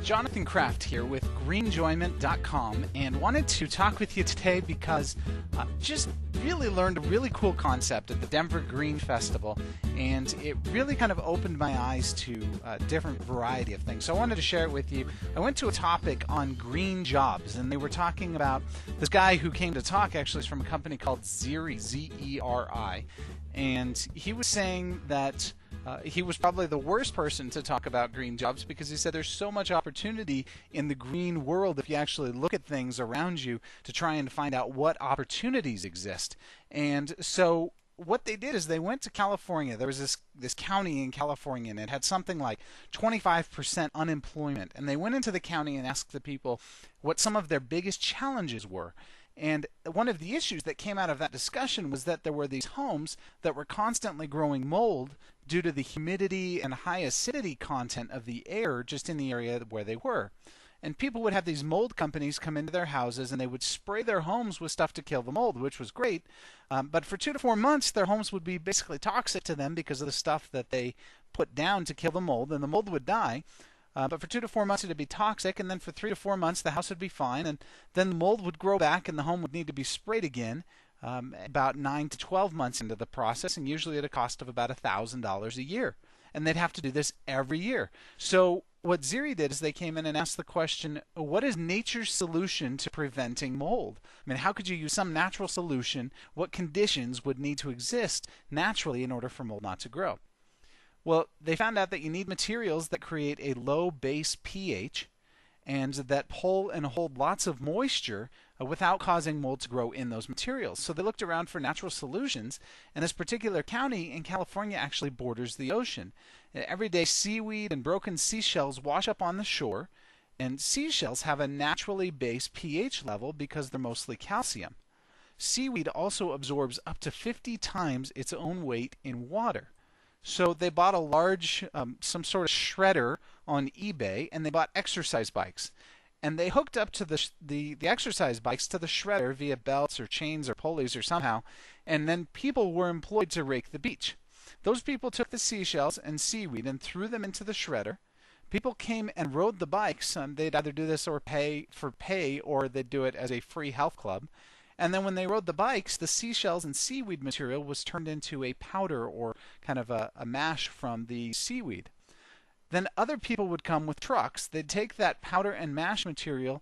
Jonathan Kraft here with greenjoyment.com, and wanted to talk with you today because just really learned a really cool concept at the Denver Green Festival, and it really kind of opened my eyes to a different variety of things. So I wanted to share it with you. I went to a topic on green jobs, and they were talking about this guy who came to talk actually is from a company called Zeri, Z-E-R-I, and he was saying that he was probably the worst person to talk about green jobs because he said there's so much opportunity in the green world if you actually look at things around you to try and find out what opportunities exist. And so what they did is they went to California. There was this county in California, and it had something like 25% unemployment. And they went into the county and asked the people what some of their biggest challenges were. And one of the issues that came out of that discussion was that there were these homes that were constantly growing mold due to the humidity and high acidity content of the air just in the area where they were. And people would have these mold companies come into their houses, and they would spray their homes with stuff to kill the mold, which was great. But for 2 to 4 months, their homes would be basically toxic to them because of the stuff that they put down to kill the mold, and the mold would die. But for 2 to 4 months it would be toxic, and then for 3 to 4 months the house would be fine, and then the mold would grow back and the home would need to be sprayed again about 9 to 12 months into the process, and usually at a cost of about $1,000 a year. And they'd have to do this every year. So what Zeri did is they came in and asked the question, what is nature's solution to preventing mold? I mean, how could you use some natural solution? What conditions would need to exist naturally in order for mold not to grow? Well, they found out that you need materials that create a low base pH and that pull and hold lots of moisture without causing mold to grow in those materials. So they looked around for natural solutions, and this particular county in California actually borders the ocean. Every day seaweed and broken seashells wash up on the shore, and seashells have a naturally base pH level because they're mostly calcium. Seaweed also absorbs up to 50 times its own weight in water. So they bought a large, some sort of shredder on eBay, and they bought exercise bikes. And they hooked up to the exercise bikes to the shredder via belts or chains or pulleys or somehow, and then people were employed to rake the beach. Those people took the seashells and seaweed and threw them into the shredder. People came and rode the bikes. They'd either do this or pay, or they'd do it as a free health club. And then when they rode the bikes, the seashells and seaweed material was turned into a powder or kind of a mash from the seaweed. Then other people would come with trucks. They'd take that powder and mash material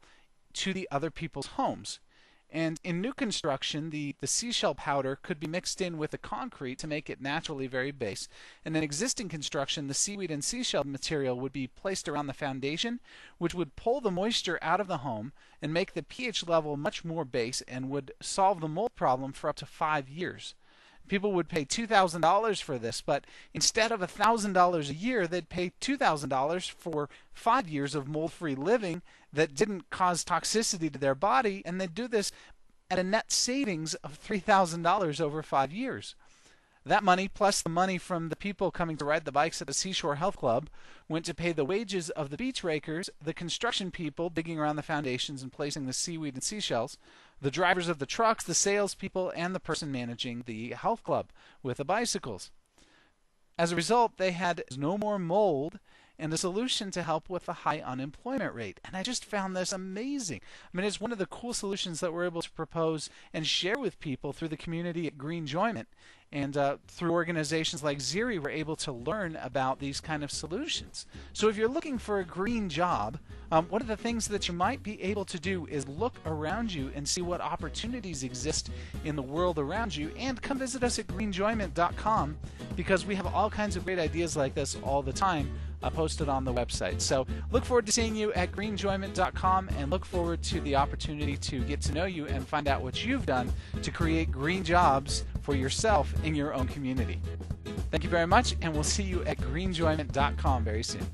to the other people's homes. And in new construction, the seashell powder could be mixed in with the concrete to make it naturally very base. And in existing construction, the seaweed and seashell material would be placed around the foundation, which would pull the moisture out of the home and make the pH level much more base and would solve the mold problem for up to 5 years. People would pay $2,000 for this, but instead of $1,000 a year, they'd pay $2,000 for 5 years of mold-free living that didn't cause toxicity to their body, and they'd do this at a net savings of $3,000 over 5 years. That money, plus the money from the people coming to ride the bikes at the Seashore Health Club, went to pay the wages of the beach rakers, the construction people digging around the foundations and placing the seaweed and seashells, the drivers of the trucks, the salespeople, and the person managing the health club with the bicycles. As a result, they had no more mold and a solution to help with the high unemployment rate. And I just found this amazing. I mean, it's one of the cool solutions that we're able to propose and share with people through the community at Green Joyment. And through organizations like Zeri, we're able to learn about these kind of solutions. So if you're looking for a green job, one of the things that you might be able to do is look around you and see what opportunities exist in the world around you, and come visit us at greenjoyment.com because we have all kinds of great ideas like this all the time posted on the website. So look forward to seeing you at greenjoyment.com, and look forward to the opportunity to get to know you and find out what you've done to create green jobs for yourself in your own community. Thank you very much, and we'll see you at greenjoyment.com very soon.